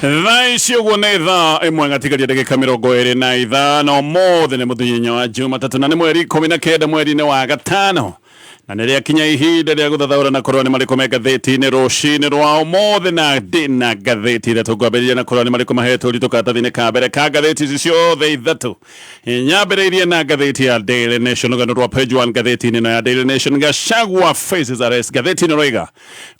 Thaisio guonetha imwe ngatigaria ndagika 25 mothe nĩ mũthenya wa Jumatatu na nĩ mweri 19 mweri-inĩ wa gatano na nĩ rĩakinya ihinda rĩa gũthathaũra na korwo nĩ marĩkũ me ngathĩti-inĩ rũcinĩ rwa ũmũthĩ na ndĩna ngathĩti iria tũkwambĩrĩria na korwo nĩ marĩkũ mahetwo ũritũ karatathi-inĩ ka mbere ka ngathĩti ici ciothe ithatũ. Nyambĩrĩirie na ngathĩti ya Daily Nation, rũgano rwa page 1 ngathĩti-inĩ ĩno ya Daily Nation. Gachagua faces arrest. Ngathĩti-inĩ roiga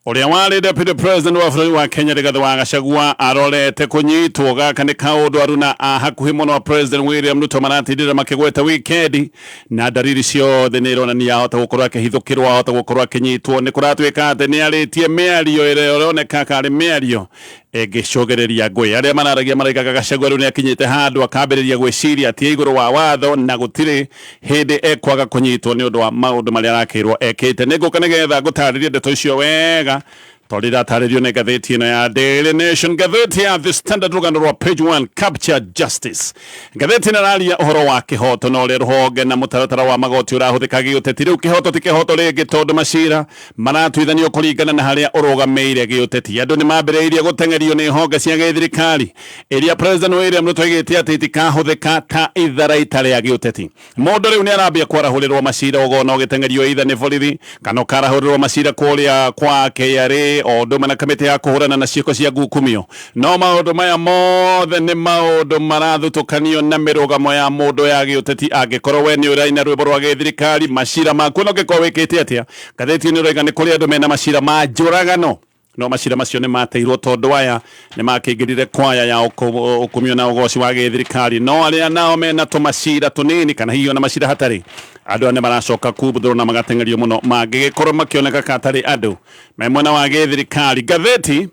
ũrĩa warĩ deputy president wa bũrũri wa Kenya Rigathi wa Gachagua arorete kũnyitwo. Gaka nĩ kaũndũ Aruna a hakuhĩ mũno wa President William Ruto maratindĩra makĩgweta wikendi, na ndariri ciothe nĩ ironania ahota gũkorwo akĩhithũkĩrwo, ahota gũkorwo akĩnyitwo. Nĩ kũratuĩka atĩ nĩ arĩtie mĩario ĩrĩa ĩroneka karĩ mĩario ĩgĩcogereria ngũĩ. Arĩa manaragia maraigaga Gachagua rĩu nĩ akinyĩte handũ akambĩrĩria gwĩciria atĩ igũrũ wa watho na gũtirĩ hĩndĩ ekwaga kũnyitwo nĩ ũndũ wa maũndũ marĩa arakĩrwo ekĩte. Nĩngũka nĩgetha ngũtarĩrie ndeto icio wega tondũ iratarĩrio nĩ ngathĩti ĩno ya Daily Nation. Ngathĩti ya The Standard, rũgano rwa page 1, capture justice. Ngathĩti ĩno ĩraria ũhoro wa kĩhoto na ũrĩa rũhonge na mũtaratara wa magoti ũrahũthĩka gĩũteti. Rĩu kĩhoto ti kĩhoto rĩngĩ tondũ macira maratuithanio kũringana na harĩa ũrũgamĩire gĩũteti. Andũ nĩ mambĩrĩirie gũteng'erio nĩ honge cia gĩthirikari iria President William Ruto oigĩte atĩ itikahũthĩka ta itharaita rĩa gĩũteti. Mũndũ rĩu nĩ arambia kwarahũrĩrwo macira ũgona ũgĩteng'erio either nĩ borithi kana ũkarahũrĩrwo macira kũrĩa kwa KRA o ũndũ na kamĩtĩ ya kũhũrana na ciĩko cia ngukumio. No maũndũ maya mothe nĩ maũndũ marathutũkanio na mĩrũgamo ya mũndũ ya gĩũteti. Angĩkorwo we nĩ ũraina rwĩmbo rwa gĩthirikari, macira maku no gĩkorwo wĩkĩte atĩa. Ngathĩti-inĩ roiga nĩ kũrĩ andũ mena macira ma njũragano, no macira macio nĩ mateirwo tondũ aya nĩ makĩingĩrire kwaya ya ũkumio na ũgoci wa gĩthirikari. No arĩa nao mena tũmacira tũnini kana hihi ona macira hatarĩ, andũ nĩ maracoka kubuthũrwo na magateng'erio mũno mangĩgĩkorwo makĩoneka katarĩ andũ me mwena wa gĩthirikari. Ngathĩti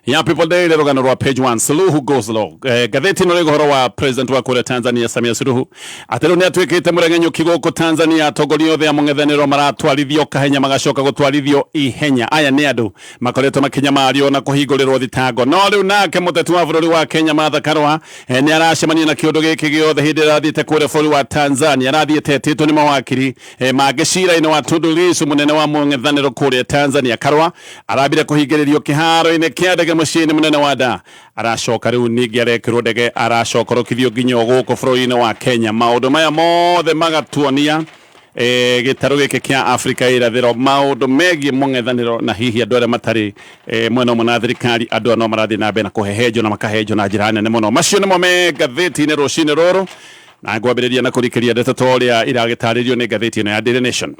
ya People Daily, rũgano rwa page 1, Suluhu goes low. Ngathĩti ĩno rĩga ũhoro wa president wa kũrĩa Tanzania Samia Suluhu atĩ rĩu nĩ atuĩkĩte mũregenyũki gũkũ Tanzania. Atongoria othe a mũng'ethanĩro maratwarithio kahenya magacoka gũtwarithio ihenya. Aya nĩ andũ makoretwo makinyamario na kũhingũrĩrwo thitango. No rĩu nake mũteti wa bũrũri wa Kenya Martha Karua nĩ aracemania na kĩũndũ gĩkĩ gĩothe hĩndĩ ĩrĩa athiĩte kũrĩa bũrũri wa Tanzania. Arathiĩte etĩtwo nĩ mawakiri mangĩ cira-inĩ wa Tundu Lissu, mũnene wa mũng'ethanĩro kũrĩa Tanzania. Karua arambire kũhingĩrĩrio kĩharo-inĩ kĩa ndege mũciĩ-inĩ mũnene wa Dar. Aracoka rĩu ningĩ arekĩrwo ndege aracokorokithio nginya gũkũ bũrũri-inĩ wa Kenya. Maũndũ maya mothe magatuonia gĩtarũ gĩkĩ kĩa Afrika irathĩro, maũndũ megiĩ mũng'ethanĩro na hihi andũ arĩa matarĩ mwena ũmwe na thirikari. Andũ no marathiĩ na mbere na kũhehenjwo na makahenjwo na njĩra nene mũno. Macio nĩmo me ngathĩti-inĩ rũcinĩ rũrũ, na ngwambĩrĩria na kũrikĩria ndeto ta ũrĩa iragĩtarĩrio nĩ ngathĩti ĩno ya Daily Nation.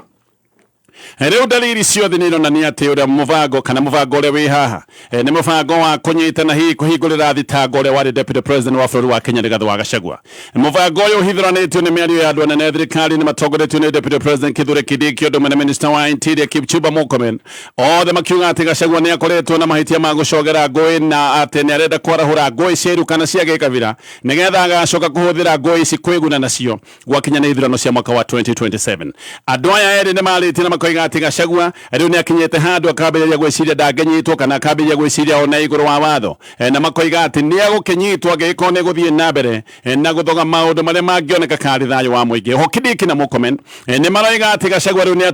Rĩu dalili ciothe nĩ ironania atĩ ũrĩa mũbango kana mũbango ũrĩa wĩ haha nĩ mũbango wa kũnyitana hihi kũhingũrĩra thitango ũrĩa warĩ deputy president wa bũrũri wa Kenya Rigathi wa Gachagua. Mũbango ũyũ ũhithũranĩtio nĩ mĩario ya andũ anene thirikari nĩ matongoretio nĩ deputy president Kithure Kindiki, ũndũ ũmwe na minister wa interior Kipchumba Murkomen. Othe makiuga atĩ Gachagua nĩ akoretwo na mahĩtia ma gũcogera ngũĩ na atĩ nĩ arenda kwarahũra ngũĩ cieru kana cia gĩkabira nĩgetha agacoka kũhũthĩra ngũĩ ici kwĩguna nacio gwakinya nĩ ithurano cia mwaka wa 2027. Andũ aya erĩ nĩ marĩtie na makoiga atĩ Gachagua rĩu nĩ akinyĩte handũ akambĩrĩria gwĩciria ndangĩnyitwo kana akambĩrĩria gwĩciria ona igũrũ wa watho, na makoiga atĩ nĩ agũkĩnyitwo angĩgĩkorwo nĩ gũthiĩ na mbere na gũthoga maũndũ marĩa mangĩoneka karĩ thayũ wa mũingĩ. Ho Kindiki na Murkomen nĩ maroiga atĩ Gachagua rĩu nĩ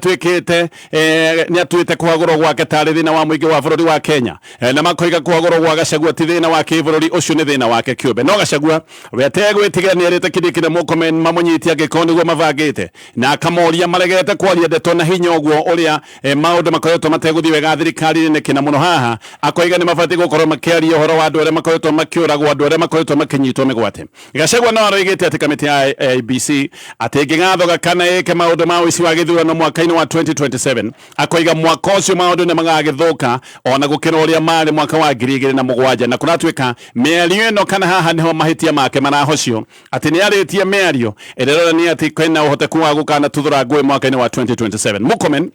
atuĩte kũhagũrwo gwake tarĩ thĩna wa mũingĩ wa bũrũri wa Kenya, na makoiga kũhagũrwo gwa Gachagua ti thĩna wa kĩbũrũri, ũcio nĩ thĩna wake kĩũmbe. No Gachagua we ategwĩtigĩra nĩ erĩte Kindiki na Murkomen mamũnyitie angĩkorwo nĩguo mabangĩte, na akamoria maregete kwaria ndeto na hinya ũguo ũrĩa maũndũ makoretwo mategũthiĩ wega thirikari-inĩ. Kĩna mũno haha akoiga nĩ mabatiĩ gũkorwo makĩaria ũhoro wa andũ arĩa makoretwo makĩũragwo, andũ arĩa makoretwo makĩnyitwo mĩgwate. Gachagua no aroigĩte atĩ kamĩtĩ ya ABC atĩ ĩngĩgathoga kana ĩke maũndũ ma ũici wa gĩthurano mwaka-inĩ wa 2027, akoiga mwaka ũcio maũndũ nĩ magagĩthũka ona gũkĩra ũrĩa marĩ mwaka wa 2007. Na kũratuĩka mĩario ĩno kana haha nĩho mahĩtia make marahocio atĩ nĩ arĩtie mĩario ĩrĩa ĩronania atĩ kwĩna ũhoteku wa gũkana tuthũra ngũĩ mwaka-inĩ wa 2027. Murkomen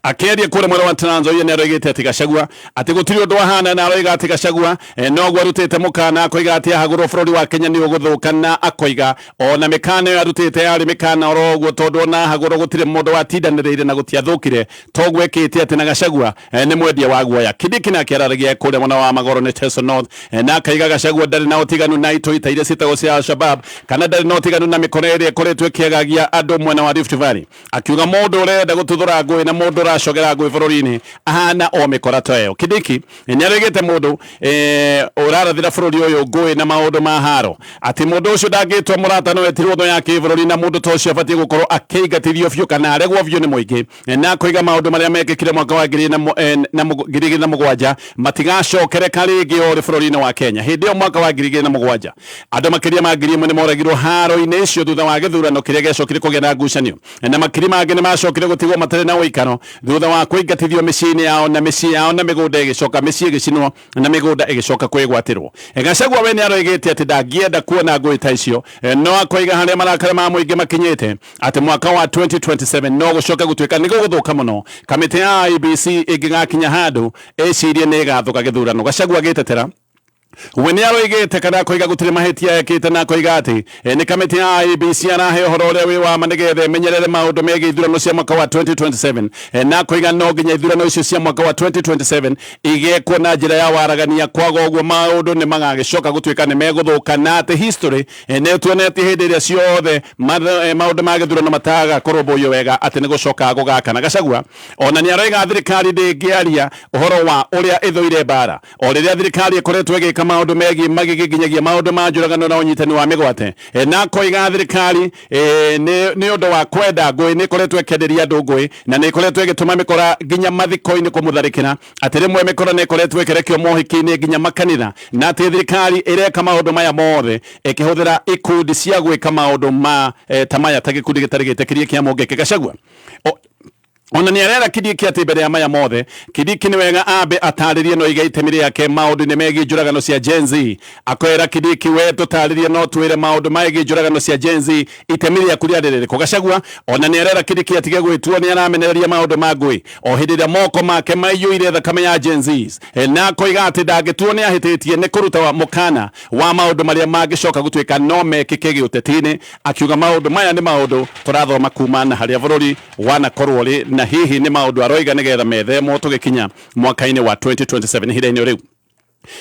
akĩaria kũrĩa mwena wa Trans Nzoia nĩ aroigĩte atĩ Gachagua atĩ gũtirĩ ũndũ wahana, na aroiga atĩ Gachagua noguo arutĩte mũkana, akoiga atĩ ahagũrwo bũrũri wa Kenya nĩ ũgũthũka, na akoiga ona mĩkana ĩyo arutĩte yarĩ mĩkana oro ũguo tondũ ona ahagũrwo gũtirĩ mũndũ watindanĩrĩire na gũtiathũkire toguo ĩkĩte atĩ na Gachagua nĩ mwendia wa guoya. Kindiki nake araragia kũrĩa mwena wa Magoro nĩ Teso North, na akaiga Gachagua ndarĩ na ũtiganu na itoita iria ciĩtagwo cia Al-Shabab kana ndarĩ na ũtiganu na mĩkora ĩrĩa ĩkoretwo ĩkĩagagia andũ mwena wa Rift Valley, akiuga mũndũ ũrenda gũtuthũra ngũĩ na mũndũ mundu racogera ngui bururi-ini ahana o mikora toyo Kindiki nyaregete mundu urarathira bururi uyu ngui na maundu ma haro ati mundu ucio ndangitwa murata no etirwo tho yake bururi na mundu to ucio abatie gukorwo akiingatithio biu kana aregwo biu ni muingi na kuiga maundu maria mekikire mwaka wa 2007 matigacokere karingi ori bururi-ini wa Kenya hindi yo mwaka wa 2007 andu makiria ma 1,000 ni moragirwo haro-ini icio thutha wa githurano kiria giacokire kugia na ngucanio na makiri mangi ni macokire gutigwo matari na uikaro thutha wa kuingatithio micii-ini yao na micii yao na migunda igicoka micii igicinwo na migunda igicoka kwigwatirwo Gachagua we ni aroigite ati ndangienda kuona ngui ta icio no akoiga haria marakara ma muingi makinyite ati mwaka wa 2027 no gucoka gutwika ni guguthuka muno kamiti ya IEBC ingigakinya handu ecirie ni igathuka githurano Gachagua agitetera we ni aroigite kana koiga gutire mahitia ekite na koiga ati ni kamiti ya IEBC arahe uhoro uria wi wa manigethe menyerere maundu megie ithurano cia mwaka wa 2027 na koiga no nginya ithurano icio cia mwaka wa 2027 igekwo na njira ya waragania kwaga uguo maundu ni magagicoka gutwika ni meguthuka na ati history ni tuonete hindi iria ciothe maundu ma githurano mataga kurumbuyo wega ati ni gucoka gugakana Gachagua ona ni aroiga thirikari ndingiaria uhoro wa uria ithuire bara o riria thirikari ikoretwo igika maundu megi magiginyagia maundu ma njuragano na unyitani wa migwate na koiga thirikari ni undu wa kwenda ngui ni koretwo ikenderia andu ngui na ni koretwo igituma mikora ginya mathiko-ini kumutharikira ati rimwe mikora ni koretwo ikirekio mohiki-ini ginya makanitha na ati thirikari ireka maundu maya mothe ikihuthira ikundi cia gwika maundu ma tamaya ta gikundi gitari gitikirie kia mungeke Gachagua ona ni arera Kindiki ati mbere ya maya mothe Kindiki ni wega ambe ataririe no iga itemi riake maundu ni megie njuragano cia Gen Z akwera Kindiki we tutaririe no twire maundu megie njuragano cia Gen Z itemi riaku riaririko Gachagua ona ni arera Kindiki atige gwitwo ni aramenereria maundu ma ngui o hindi ria moko make maiyuire thakame ya Gen Z na koiga ati ndangitwo ni ahititie ni kuruta wa mukana wa maundu maria magicoka gutwika no mekike giuteti-ini akiuga maundu maya ni maundu turathoma kuma na haria bururi wanakorwo ri na hihi ni maundu aroiga nigetha methemo tugikinya mwaka-ini wa 2027 hira-ini riu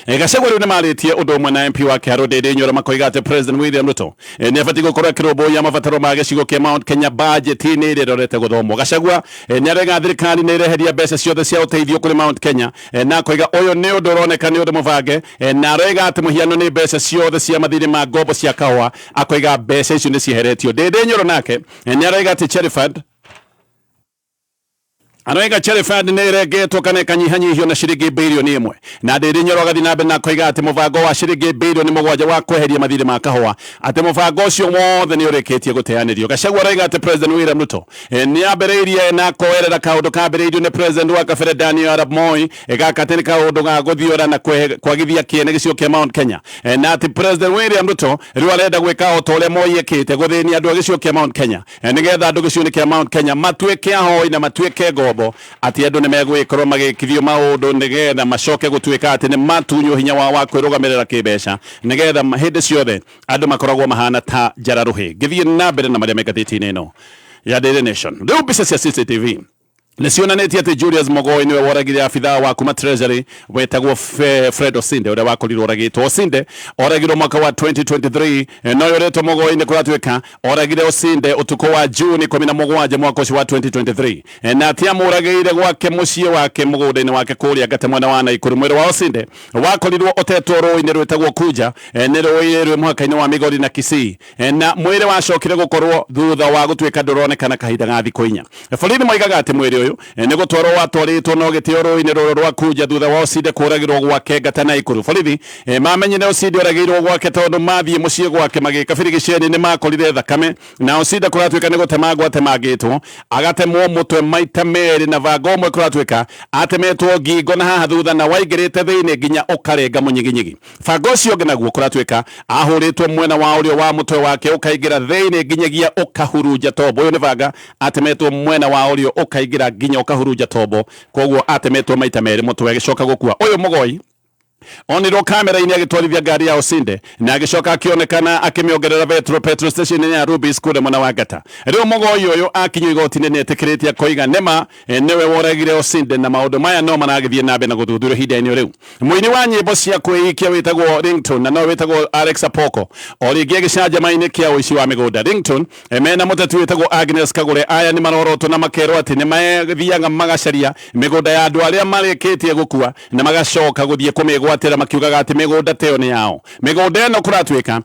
Gachagua riu ni maritie undu umwe na MP wake Aruna nyora makoiga ati President William Ruto ni abati gukorwo kirumbuya mabataro ma gicigo kia Mount Kenya budget-ini iri rorete guthomwo Gachagua ni arega thirikari ni ireheria mbeca ciothe cia uteithio kuri Mount Kenya na koiga uyu ni undu uroneka ni undu mubange na aroiga ati muhiano ni mbeca ciothe cia mathiri ma ngombo cia kahua akoiga mbeca icio ni cieheretio nyoro nake ni aroiga ati Cherry Fund Anoiga Cherry Fund ni iregetwo kana ikanyihanyihio na ciringi bilioni 1 na Ndindi Nyoro gathi na mbere na koiga ati mubango wa ciringi bilioni 7 wa kweheria mathiri ma kahua ati mubango ucio wothe ni urikitie guteanirio Gachagua aroiga ati President William Ruto ni ambiriirie na koerera kaundu kambiriirio ni President wa kabere Daniel Arap Moi gakatini kaundu ga guthiora na kwagithia kiene gicigo kia Mount Kenya na ati President William Ruto riu arenda gwika o tole Moi ekite guthinia andu gicigo kia Mount Kenya nigetha andu gicigo kia Mount Kenya matwike ahoi na matwike ati andu ni megwikorwo magikithio maundu nigetha macoke gutwika ati ni matunyo hinya wa kwirugamirira kibeca nigetha hindi ciothe andu makoragwo mahana ta njararuhi githie na mbere na maria megatiti-ini ino ya Daily Nation riu mbica cia CCTV nicionanetie ati Julius Mogoi niwe woragire afithaa wa kuma Treasury wetagwo Fred Osinde uria wakorirwo oragitwo Osinde oragirwo mwaka wa 2023 no yoretwo Mogoi ni kuratwika oragire Osinde utuko wa June 17 mwaka ucio wa 2023 na atia muragire gwake mucie wake mugunda-ini wake kuria gate mwana wa Naikuru mwiri wa Osinde wakorirwo otetwo rũĩ-inĩ rwetagwo Kuja ni rũĩ rwĩ muhaka-ini wa Migori na Kisii na mwiri wacokire gukorwo thutha wa gutwika nduronekana kahinda ga thikũ 4 borithi moigaga ati mwiri uyu ni gutwarwo watwaritwo no gitio rũĩ-inĩ rũrũ rwa Kuja thutha wa Osinde kuragirwo gwake gata Naikuru borithi mamenyire Osinde oragirwo gwake tondu mathie mucie gwake magika birigiceni ni makorire thakame na Osinde kuratwika ni gutemagwo atemagitwo agatemwo mutwe maita meri na vango mwe kuratwika atemetwo ngingo na haha thutha na waingirite thiini nginya ukarenga munyiginyigi vango ucio ngenaguo kuratwika ahuritwo mwena wa urio wa mutwe wake ukaingira thiini nginyagia ukahurunja tombo uyu ni vanga atemetwo mwena wa urio ukaingira nginya ukahurunja tombo koguo atemetwo maita meri mutwe agicoka gukua uyu Mogoi onirwo kamera-inĩ agĩtwarithia ngari ya Osinde na agĩcoka akĩonekana akĩmĩongerera petrol station ya Rubis kũrĩa mwena wa Ngata. Rĩu Mũgoi ũyũ akinywo igoti-inĩ nĩ etĩkĩrĩtie koiga nĩma nĩwe woragire Osinde na maũndũ maya no maragĩthiĩ na mbere na gũthuthurio ihinda-inĩ rĩu. Mũini wa nyĩmbo cia kwĩikia wĩtagwo Ringtone na no wĩtagwo Alex Apoko o rĩngĩ gĩcanjama-inĩ kĩa ũici wa mĩgũnda. Ringtone mena mũteti wĩtagwo Agnes Kagũre aya nĩ marorotwo na makerwo atĩ nĩ mathiaga magacaria mĩgũnda ya andũ arĩa marĩkĩtie gũkua na magacoka gũthiĩ kũmĩgwatĩra makiugaga atĩ mĩgũnda teo nĩ yao. Mĩgũnda ĩno kũratuĩka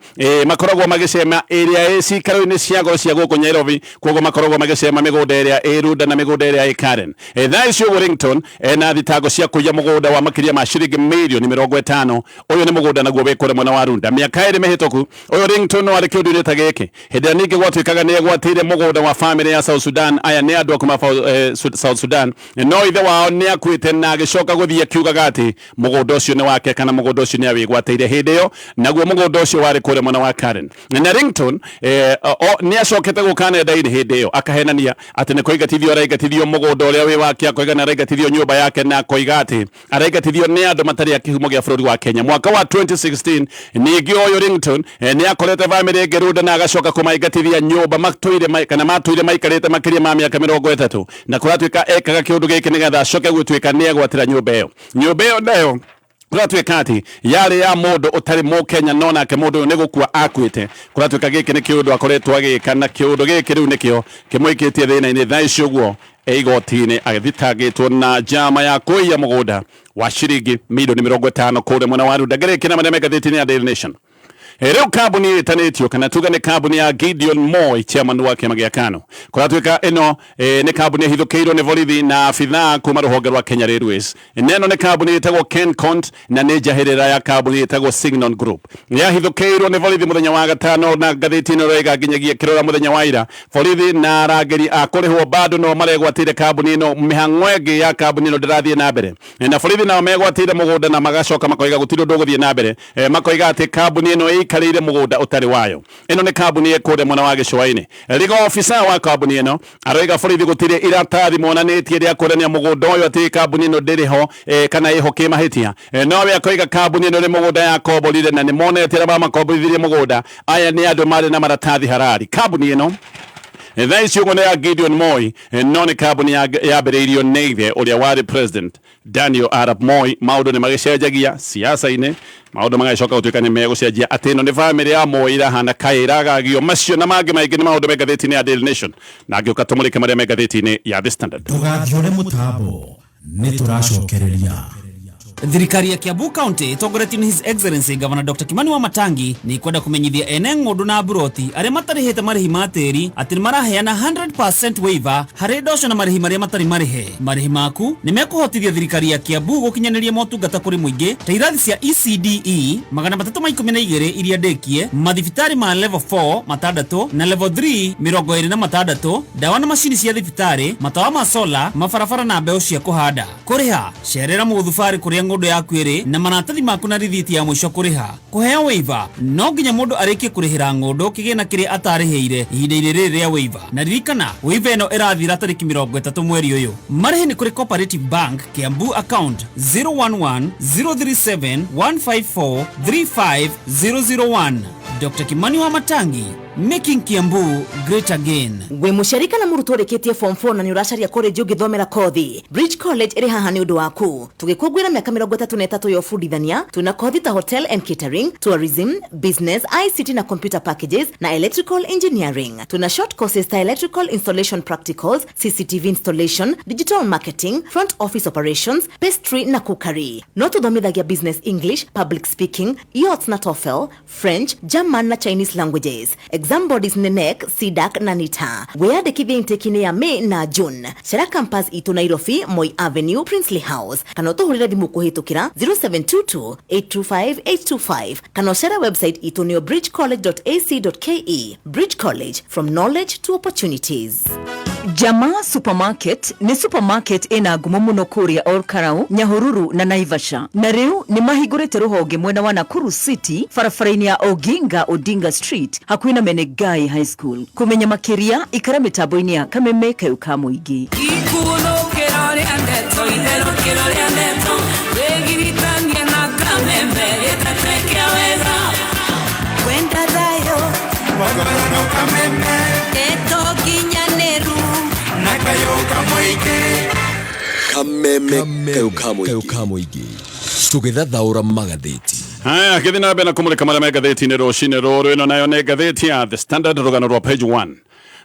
makoragwo magĩcema ĩrĩa cikaro-inĩ cia goro cia gũkũ Nairobi, koguo makoragwo magĩcema mĩgũnda ĩrĩa ĩrunda na mĩgũnda ĩrĩa ĩ Karen. Thaa icio Ringtone na thitango cia kũiya mũgũnda wa makĩria ma ciringi mirioni 50. Ũyũ nĩ mũgũnda naguo wĩ kũrĩa mwena wa Runda. Mĩaka ĩrĩ mĩhĩtũku ũyũ Ringtone no arĩ kĩũndũ-inĩ ta gĩkĩ. Hĩndĩ ĩrĩa ningĩ gwatuĩkaga nĩ egwatĩire mũgũnda wa family ya South Sudan, aya nĩ andũ a kuma South Sudan, no ithe wao nĩ akuĩte na agĩcoka gũthiĩ akiugaga atĩ mũgũnda ũcio nĩ wake kana mũgũnda ũcio nĩ awĩgwatĩire hĩndĩ ĩyo, naguo mũgũnda ũcio warĩ kũrĩa mwena wa Karen. Na Ringtone nĩ acokete gũka nenda-inĩ hĩndĩ ĩyo akahenania atĩ nĩ kũingatithio araingatithio mũgũnda ũrĩa wĩ wake, akoiga nĩ araingatithio nyũmba yake na akoiga atĩ araingatithio nĩ andũ matarĩ a kĩhumo gĩa bũrũri wa Kenya. Mwaka wa 2016 ningĩ ũyũ Ringtone nĩ akorete famĩlĩ ĩngĩ Runda na agacoka kũmaingatithia nyũmba matũire maikarĩte makĩria ma mĩaka 30, na kũratuĩka ekaga kĩũndũ gĩkĩ nĩgetha acoke gũtuĩka nĩ egwatĩra nyũmba ĩyo. Nyũmba ĩyo nayo kũratuĩka atĩ yarĩ ya mũndũ ũtarĩ Mũkenya no nake mũndũ ũyũ nĩ gũkua akuĩte. Kũratuĩka gĩkĩ nĩ kĩũndũ akoretwo agĩka na kĩũndũ gĩkĩ rĩu nĩkĩo kĩmũikĩtie thĩna-inĩ. Thaa icio ũguo igoti-inĩ agĩthitangĩtwo na njama ya kũiya mũgũnda wa ciringi mirioni 50 kũrĩa mwena wa Runda. Ngĩrĩkia na marĩa me ngathĩti-inĩ ya Daily Nation. Rĩu kambuni ĩtanĩtio kana tuga nĩ kambuni ya Gideon Moi, chairman wa kĩama gĩa KANU. Kũratuĩka ĩno nĩ kambuni ĩhithũkĩirwo nĩ borithi na abithaa kuma rũhonge rwa Kenya Railways. Ĩno nĩ kambuni ĩtagwo KenCont na nĩ njahĩrĩra ya kambuni ĩtagwo Signal Group. Yahithũkĩirwo nĩ borithi mũthenya wa gatano na ngathĩti-ĩno rĩga nginyagia kĩrora mũthenya wa ira. Borithi na arangĩri a kũrĩhwo bado no maregwatĩire kambuni ĩno, mĩhang'o ĩngĩ ya kambuni ĩno ndĩrathiĩ na mbere. Na borithi nao megwatĩire mũgũnda na magacoka makoiga gũtirĩ ũndũ ũgũthiĩ na mbere. Makoiga atĩ kambuni ĩno ĩikarĩire mũgũnda ũtarĩ wayo. Ĩno nĩ kambuni ĩkũrĩa mwena wa gĩcũa-inĩ. Rigo ofisa wa kambuni ĩno aroiga borithi gũtirĩ iratathi monanĩtie rĩa kuonania mũgũnda ũyũ atĩ kambuni ĩno ndĩrĩ ho kana ĩho kĩmahĩtia. Nowe akoiga kambuni ĩno nĩ mũgũnda yakomborire na nĩ monete arĩa mamakomborithirie mũgũnda aya nĩ andũ marĩ na maratathi harari. Kambuni ĩno thaa ici ũguo nĩ ya Gideon Moi, no nĩ kambuni yambĩrĩirio nĩ ithe ũrĩa warĩ President Daniel Arap Moi. Maũndũ nĩ magĩcenjagia siasa-inĩ, maũndũ magĩcoka gũtuĩka nĩ megũcenjia atĩ ĩno nĩ famĩlĩ ya Moi irahana kaĩ iragagio. Macio na mangĩ maingĩ nĩ maũndũ me ngathĩti-inĩ ya Daily Nation, na ngĩũka tũmũrĩke marĩa me ngathĩti-inĩ ya The Standard. Tũgathiore mũtambo nĩ tũracokereria. Thirikari ya Kiambu County itongoretio ni His Excellency Governor Dr. Kimani Wamatangi ni kwenda kumenyithia ene ng'ũndũ na buroti arĩa matarĩhĩte marĩhi ma tĩri atĩ nĩ maraheana 100% waiver harĩ ndoco na marĩhi marĩa matarĩ marĩhe. Marĩhi maku nĩ mekũhotithia thirikari ya Kiambu gũkinyanĩria motungata kũrĩ mũingĩ ta irathi cia ECDE 312 iria ndĩkie, mathibitarĩ ma level 4 matandatũ na level 3 26, dawa na macini cia thibitarĩ, matawa ma solar, mabarabara na mbeũ cia kũhanda. Kũrĩha cerera mũthubarĩ kũrĩa ng'ũndũ yaku ĩrĩ na maratathi maku na rithiti ya mũico kũrĩha. Kũheo waiver no nginya mũndũ arĩkie kũrĩhĩra ng'ũndũ kĩgĩna kĩrĩa atarĩhĩire ihinda-inĩ rĩrĩ rĩa waiver. Na ririkana waiver ĩno ĩrathira tarĩki 30 mweri ũyũ. Marĩhi nĩ kũrĩ Cooperative Bank Kiambu account 011-037-154-35001. Dr. Kimani Wamatangi, making Kiambu great again. We mũciarika na mũrutwo ũrĩkĩtie form 4 na nĩ ũracaria college ũngĩthomera kothi, Bridge College ĩrĩ haha nĩ ũndũ waku. Tũgĩkũngũĩra mĩaka 33 ya ũbundithania, tuna kothi ta hotel and catering, tourism, business, ICT na computer packages na electrical engineering. Tuna short courses ta electrical installation practicals, CCTV installation, digital marketing, front office operations, pastry na cookery. No tũthomithagia business English, public speaking, IELTS na TOEFL, French, German na Chinese languages. Exam bodies ni NEC, CDAC na NITA. Weyandĩkithie intake-inĩ ya May na June. Cera campus itu Nairobi, Moi Avenue, Princely House. Kana ũtũhũrĩre thimũ kũhĩtũkĩra 0722-825-825. Kana cera website itu nĩyo bridgecollege.ac.ke. Bridge College, from knowledge to opportunities. Jamaa Supermarket ni supermarket ina ngumo muno kũrĩa Olkarau, Nyahururu na Naivasha. Na rĩu nĩ mahingũrĩte rũhonge mwena wa Nakuru City, barabara-inĩ ya Oginga Odinga Street, hakuhĩ na Menengai High School. Kumenya makĩria ikara mĩtambo-inĩ ya Kameme Kayũ ka Mũingĩ. Ikuno kĩrore andeto, itherũ kĩrore andeto, wegirithanie na Kameme. Kameme tugithathaura magatheti. Haya, kithina mbere na kumulika maria me ngatheti-inĩ rũcinĩ rũrũ. Ĩno nayo nĩ ngatheti ya The Standard, rũgano rwa page 1.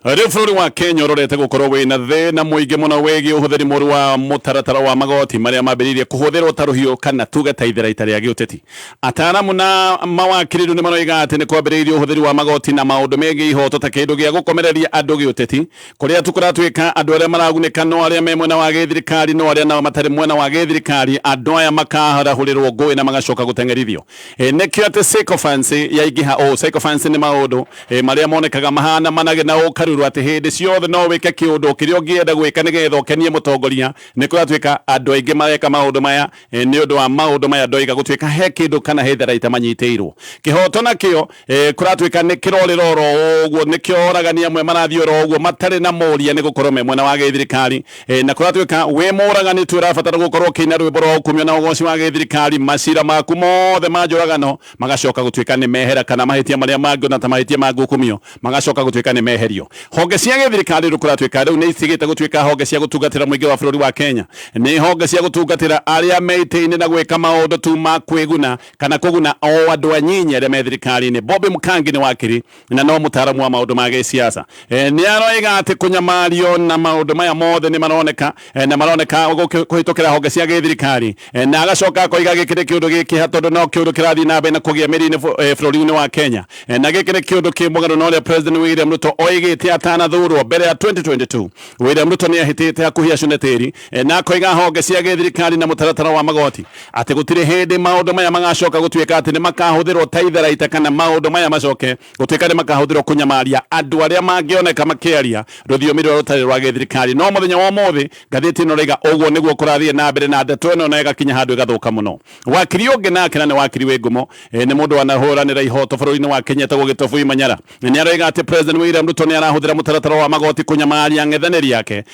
Rĩu bũrũri wa Kenya ũrorete gũkorwo wĩna thĩna mũingĩ mũno wĩgiĩ ũhũthĩri mũru wa mũtaratara wa magoti marĩa mambĩrĩirie kũhũthĩrwo ta rũhiũ kana tuge ta ithera rĩa gĩũteti. Ataaramu na mawakiri nĩ maroiga atĩ nĩ kwambĩrĩirie ũhũthĩri wa magoti na maũndũ megiĩ ihoto ta kĩndũ gĩa gũkomereria andũ gĩũteti, kũrĩa tũkũratuĩka andũ arĩa maragunĩka no arĩa me mwena wa gĩthirikari no arĩa nao matarĩ mwena wa gĩthirikari, andũ aya makarahũrĩrwo ngũĩ na magacoka gũteng'erithio. Nĩkĩo atĩ sycophants yaingĩha sycophants nĩ maũndũ marĩa monekaga mahana manage na ũkaru ati hindi ciothe no wike kiundu kiria ungienda gwika nigetha ukenie mutongoria ni kuratuika andu aingi mareka maundu maya ni undu wa maundu maya ndoiga gutuika he kindu kana he tharaita manyitĩirwo kihoto nakio kuratuika ni kirorero ro uguo ni kioragania amwe marathiora uguo matari na moria ni gukorwo me mwena wa gĩthirikari na kuratuika we moragani tu rabatara gukorwo kina rwĩmbo rwa ukumio na ugoci wa gĩthirikari macira maku mothe manjoragano magacoka gutuika ni mehera kana mahitia maria mangĩ na ta mahitia ma gukumio magacoka gutuika ni meherio. Honge cia gĩthirikari rũkũratuĩka rĩu nĩ itigĩte gũtuĩka honge cia gũtungatĩra mũingĩ wa bũrũri wa Kenya, nĩ honge cia gũtungatĩra arĩa meitĩine na gwĩka maũndũ tu ma kwĩguna kana kũguna o andũ anyinyi arĩa me thirikari-inĩ. Bobby Mkangi nĩ wakiri na no mũtaaramu wa maũndũ ma gĩsiasa, nĩ aroiga atĩ kũnyamario na maũndũ maya mothe nĩ maroneka na maroneka kũhĩtũkĩra honge cia gĩthirikari, na agacoka akoiga gĩkĩ nĩ kĩũndũ gĩkĩ tondũ no kĩũndũ kĩrathiĩ na mbere na kũgĩa mĩri-inĩ bũrũri-inĩ wa Kenya, na gĩkĩ nĩ kĩũndũ kĩ mũgarũ na ũrĩa President William Ruto oigĩte atanathurwo mbere ya 2022. William Ruto nĩ ahĩtĩte hakuhĩ acune tĩri na akoiga honge cia gĩthirikari na mũtaratara wa magoti atĩ gũtirĩ hĩndĩ maũndũ maya magacoka gũtuĩka atĩ nĩ makahũthĩrwo ta itharaita kana maũndũ maya macoke gũtuĩka nĩ makahũthĩrwo kũnyamaria andũ arĩa mangĩoneka makĩaria rũthiomi rwa rũtarĩ rwa gĩthirikari. No mũthenya wa ũmũthĩ ngathĩti ĩno raiga ũguo nĩguo kũrathiĩ na mbere na ndeto ĩno na ĩgakinya handũ ĩgathũka mũno. Wakiri ũngĩ nake na nĩ wakiri wĩ ngumo, nĩ mũndũ wanahũranĩra ihoto bũrũri-inĩ wa Kenya etagwo Gĩtobui Manyara, nĩ aroiga atĩ President William Ruto nĩ arahũthĩra mũtaratara wa magoti kunyamaria ng'ethanĩri yake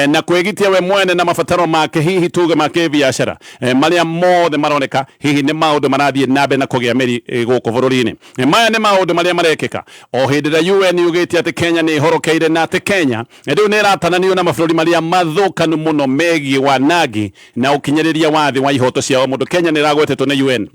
na kwĩgitia we mwene na mabataro make hihi tuge make biashara marĩa mothe maroneka hihi nĩ maũndũ marathiĩ na mbere na kũgĩa mĩri gũkũ bũrũri-inĩ. Maya nĩ maũndũ marĩa marekĩka o hĩndĩ ĩrĩa UN yugĩte atĩ Kenya nĩ ĩhorokeire na atĩ Kenya rĩu nĩ ĩratananio na mabũrũri marĩa mathũkanu mũno megiĩ wanangi na ũkinyĩrĩria wa thĩ wa ihoto ciao mũndũ. Kenya nĩ ĩragwetetwo nĩ UN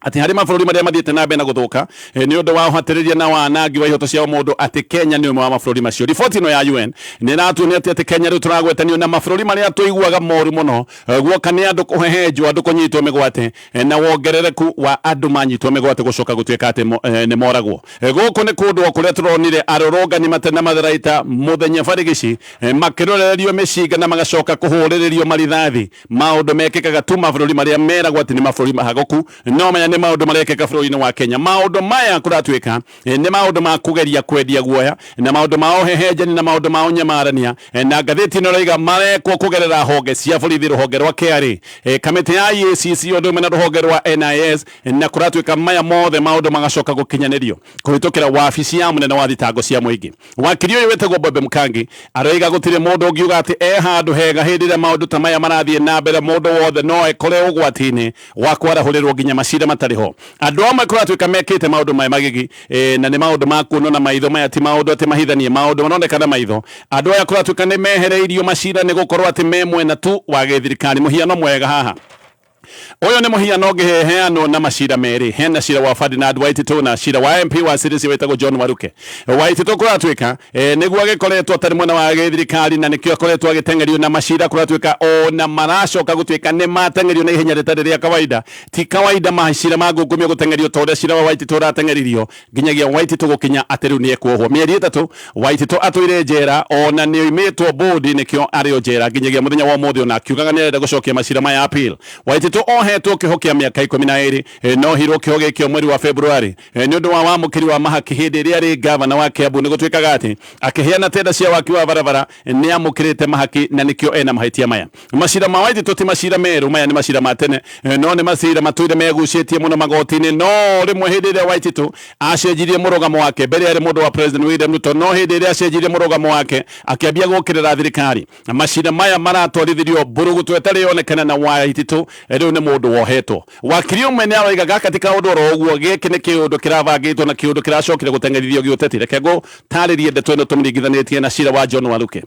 ati harĩ mabũrũri marĩa mathiĩte na mbere na gũthũka nĩ ũndũ wa ũhatĩrĩria na wanangi wa ihoto ciao mũndũ atĩ Kenya nĩ ũmwe wa mabũrũri macio. Riboti ĩno ya UN nĩ ĩratuonia atĩ Kenya rĩu tũragwetanio na mabũrũri marĩa tũiguaga moru mũno guoka nĩ andũ kũhehenjwo, andũ kũnyitwo mĩgwate na wongerereku wa andũ manyitwo mĩgwate gũcoka gũtuĩka atĩ nĩ moragwo. Gũkũ nĩ kũndũ kũrĩa tũronire arũrũngani matena matharaita mũthenya barigici makĩrorererio mĩcinga na magacoka kũhũrĩrĩrio marithathi, maũndũ mekĩkaga tu mabũrũri marĩa meragwo atĩ nĩ mabũrũri mahagoku, no maya nĩ maũndũ marekĩka bũrũri-inĩ wa Kenya. Maũndũ maya kũratuĩka nĩ maũndũ ma kũgeria kwendia guoya na maũndũ ma ũhehenjani na maũndũ ma ũnyamarania, na ngathĩti ĩno raiga marekwo kũgerera honge cia borithi, rũhonge rwa KRA, kamĩtĩ ya EACC ũndũ ũmwe na rũhonge rwa NIS, na kũratuĩka maya mothe maũndũ magacoka gũkinyanĩrio kũhĩtũkĩra wabici ya mũnene wa thitango cia mũingĩ. Wakiri ũyũ wĩtagwo Bobby Mkangi aroiga gũtirĩ mũndũ ũngiuga atĩ handũ hega hĩndĩ ĩrĩa maũndũ ta maya marathiĩ na mbere, mũndũ wothe no ekore ũgwati-inĩ wa kwarahũrĩrwo nginya macira matarĩ ho. Andũ amwe kũratuĩka mekĩte maũndũ maya magigi na nĩ maũndũ ma kuonwo na maitho, maya ti maũndũ atĩ mahithanie, maũndũ maroneka na maitho. Andũ aya kũratuĩka nĩ mehereirio macira nĩ gũkorwo atĩ me mwena tu wa gĩthirikari. Mũhiano mwega haha, ũyũ nĩ mũhiano ũngĩheanwo na macira merĩ, hena cira wa Ferdinand Waititũ na cira wa MP wa Sirisia wĩtagwo John Waruke. Waititũ kũratuĩka nĩguo agĩkoretwo atarĩ mwena wa gĩthirikari na nĩkĩo akoretwo agĩteng'erio na macira kũratuĩka ona maracoka gũtuĩka nĩ mateng'erio na ihenya rĩtarĩ rĩa kawaida. Ti kawaida macira ma ngungumio gũteng'erio ta ũrĩa cira wa Waititũ ũrateng'eririo nginyagia Waititũ gũkinya atĩ rĩu nĩ ekuohwo mĩeri ĩtatũ. Waititũ atũire njera ona nĩ oimĩtwo bodi, nĩkĩo arĩ o njera nginyagia mũthenya wa ũmũthĩ, ona akiugaga nĩ arenda gũcokia macira maya appeal. Waititũ ohetwo kĩho kĩa mĩaka 12 no hirwo kĩho gĩkĩo mweri wa Februari nĩ ũndũ wa wamũkĩri wa mahaki hĩndĩ ĩrĩa arĩ gavana wa Kiambu. Nĩ gũtuĩkaga atĩ akĩheana tenda cia waki wa barabara nĩ amũkĩrĩte mahaki na nĩkĩo ena mahĩtia maya. Macira ma Waititũ ti macira merũ, maya nĩ macira ma tene, no nĩ macira matũire megucĩtie mũno magoti-inĩ. No rĩmwe hĩndĩ ĩrĩa Waititũ acenjirie mũrũgamo wake, mbere arĩ mũndũ wa President William Ruto, no hĩndĩ ĩrĩa acenjirie mũrũgamo wake akĩambia gũkĩrĩra thirikari, macira maya maratwarithirio mbũrũgũtũ ĩtarĩ yonekana na Waititũ rĩu riu ni mundu wohetwo wakiri umwe ni araigaga katika udoro uguo giki ni kiundu kiravangitwo na kiundu kiracokire gutengerithio giuteti reke go taririe ndeto ino tumringithanitie na cira wa John Waluke.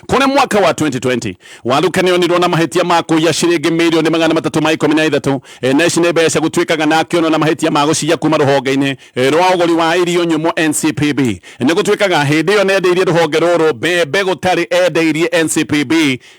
Kune mwaka wa 2020 Waluke nionirwo na mahitia ma kuiya ciringi milioni 313 na ici ni mbeca gutwikaga na kiono na mahitia ma gucia kuma ruhonge-ini rwa uguri wa irio nyumu NCPB ni gutwikaga hindi yo nendeirie ruhonge ruru bebe gutari endeirie NCPB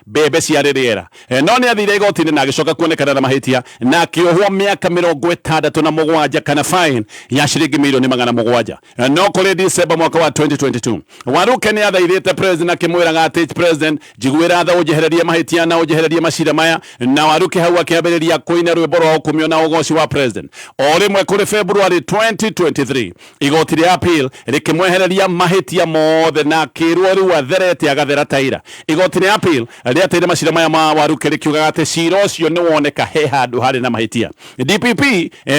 bebe ciarĩ rĩera no ni athire igoti-ini na agicoka kuonekana na mahitia na kiohwo miaka 67 kana fine ya ciringi milioni 700 no kuri December mwaka wa 2022 Waluke ni athaithĩte president akimwiraga president jigwira tha ujehererie mahitia na ujehererie macira maya na Waluke hau akiambiriria kuina rwimbo rwa ukumio na ugoci wa president o rimwe kuri February 2023 igoti ria appeal rikimwehereria mahitia mothe na kirwo riu atherete agathera taira igoti ria appeal riateire macira maya ma Waluke rikiuga ati cira ucio ni woneka he handu hari na mahitia DPP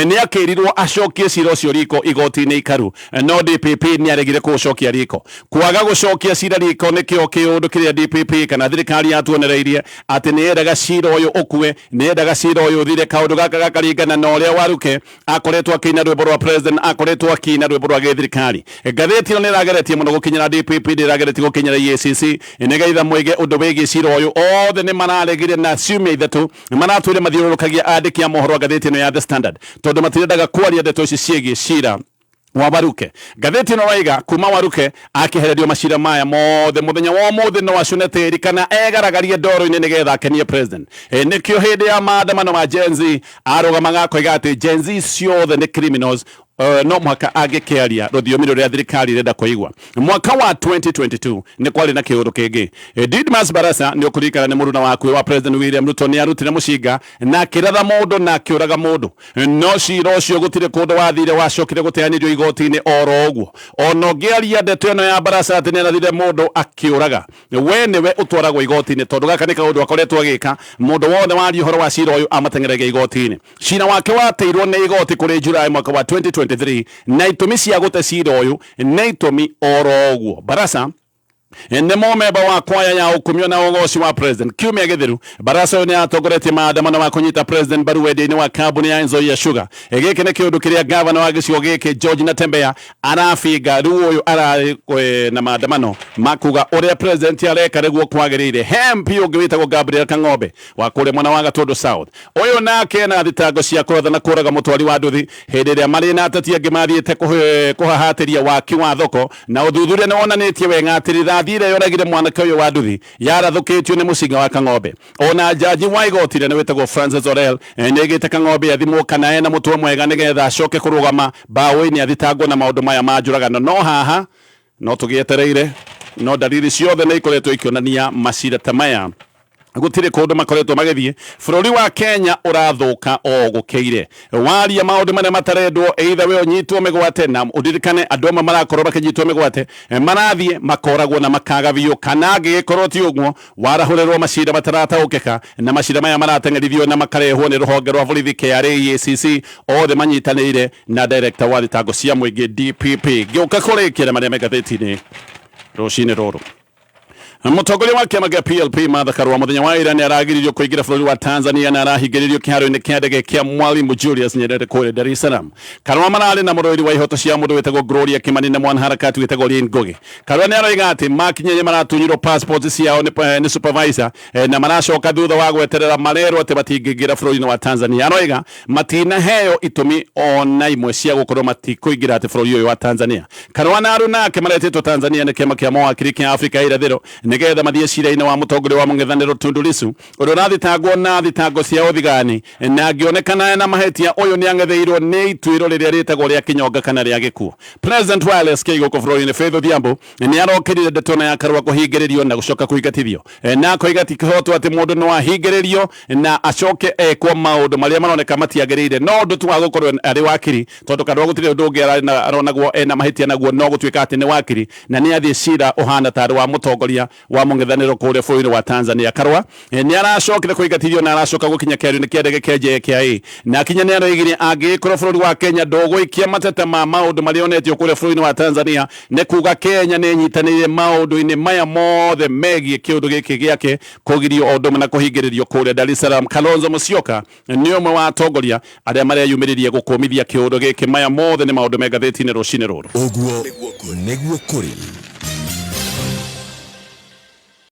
ni akirirwo acokie cira ucio riko igoti-ini ikaru no DPP ni aregire kucokia riko kwaga gucokia cira riko ni kio kiundu kiria DPP kana thirikari yatuonereirie ati ni endaga cira uyu ukue ni endaga cira uyu thire kaundu gaka gakaringana na uria Waluke akoretwo akina rwimbo rwa president akoretwo akina rwimbo rwa thirikari ngatheti ino ni rageretie muno gukinyira DPP ni rageretie gukinyira EACC nigeitha mwige undu wigi cira uyu othe ni mararegire na ciumia ithatu maratwire mathiururukagia andiki a mohoro ngatheti ino ya The Standard tondu matirendaga kwaria ndeto ici ciegi cira wa Waluke ngatheti ino raiga kuma Waluke akihererio macira maya mothe muthenya wa mothe no acunete kana egaragarie ndoro-ini nigetha akenie president nikio hindi ya maandamano ma Gen Z arugamaga koiga ati Gen Z ciothe ni criminals no mwaka agikiaria ruthiomi ruria thirikari renda kuigwa mwaka wa 2022 ni kwari na kiundu kingi Didmas Barasa ni ukurikana ni muruna wa kwe wa President William Ruto ni arutire mucinga na kiratha mundu na kiuraga mundu no cira ucio gutire kundu wathire wacokire guteanirio igoti-ini oro uguo ono ngiaria ndeto ino ya Barasa ati ni arathire mundu akiuraga we niwe utwaragwo igoti-ini tondu gaka ni kaundu akoretwo agika mundu wothe wari uhoro wa cira uyu amatengerege igoti-ini cira wake wateirwo ni igoti kuri Julai mwaka wa 2023 na itumi cia gute cira uyu na itumi oro uguo Barasa ene momeba wa kwaya ya ukumio na ugoci wa president kiumia githiru Barasa ni atongoretie maandamano ma kunyita president baru wende-ini wa kambuni ya Nzoia Sugar giki ni kiundu kiria governor wa gicigo giki George Natembea arafinga riu uyu ara na maandamano makuga uria president areka riguo kwagirire MP ungi witagwo Gabriel Kang'ombe wa kure mwana wa Gatundu South uyu nake na thitango cia kurotha na kuraga mutwari wa nduthi hindi ria mari na atati angi mathiite kuhahatiria waki wa thoko na uthuthuria ni wonanitie wenga atiri thire yoragire mwanake uyu wa nduthi yarathukitio ni mucinga wa Kang'ombe ona jaji wa igoti ni witagwo Francis Orel nigite Kang'ombe athimwo kana ena mutwe mwega nigetha acoke kurugama bawe-ini athitangwo na maundu maya ma njuragano no haha no tugietereire no dalili ciothe ni ikoretwo ikionania macira ta maya gutire kundu makoretwo magithie bururi wa Kenya urathuka o gukeire waria maundu mane matarendwo either we onyitwo migwate na udirikane andu amwe marakorwo bakinyitwo migwate marathie makoragwo na makaga biu kana angigikorwo ti uguo warahurerwo macira matarataukika na macira maya maratengerithio na makarehwo ni ruhonge rwa borithi KRA EACC othe manyitanire na director wa thitango cia muingi DPP giuka kurikira maria megatheti-ini rucini ruru mutongoria wa kiama gia PLP Martha Karua muthenya wa ira ni aragiririo kuingira bururi wa Tanzania na arahingiririo kiharo-ini kia ndege kia Mwalimu Julius Nyerere kule Dar es Salaam. Karua marari na muroiri wa ihoto cia mundu witagwo Gloria Kimani na mwanaharakati witagwo Lynn Ngugi. Karua ni aroiga ati makinyenye maratunyirwo passport ciao ni supervisor na maracoka thutha wa gweterera marero ati batingingira bururi-ini wa Tanzania. Aroiga matina heyo itumi ona imwe cia gukorwo matikuingira ati bururi uyu wa Tanzania. Karua na Aruna ake maretetwo Tanzania ni kiama kia mawakiri kia Afrika irathiro nigetha mathie cira-ini wa mutongoria wa mung'ethaniro Tundu Lissu uria urathitangwo na thitango cia uthigani na angionekana na mahetia uyu ni ang'etheirwo ni ituiro riria ritagwo ria kinyonga kana ria gikuo. President Wireless Keigo Kofroni Faith Odhiambo ni arokirire ndeto ya Karua kuhingiririo na gucoka kuigatithio na koiga ti kihotwo ati mundu no ahingiririo na acoke kwa maundu maria maroneka matiagirire no ndu tu wa gukorwo ari wakiri tondu Karua gutire undu ungi aronagwo na mahetia naguo no gutwika ati ni wakiri na ni athie cira uhana tari wa mutongoria wa mung'ethaniro kuria bũrũri wa Tanzania Karwa ni aracokire kũingatithio na aracoka gũkinya kĩario-inĩ kĩa ndege kĩa JKIA na kinya nĩ aroigire angĩkorwo bũrũri wa Kenya ndũgũikia mateta ma maũndũ marĩa onetio kũrĩa bũrũri wa Tanzania nĩ kuga Kenya nĩ nyitanĩire maũndũ-inĩ maya mothe megiĩ kĩũndũ gĩkĩ gĩake kũgirio ũndũ na kũhingĩrĩrio kũrĩa Dar es Salaam. Kalonzo Musyoka nĩ ũmwe wa atongoria arĩa mareyumĩririe gũkũmithia kĩũndũ gĩkĩ. Maya mothe nĩ maũndũ me ngathĩti-inĩ rũcinĩ rũrũ. Ũguo nĩguo kũrĩ.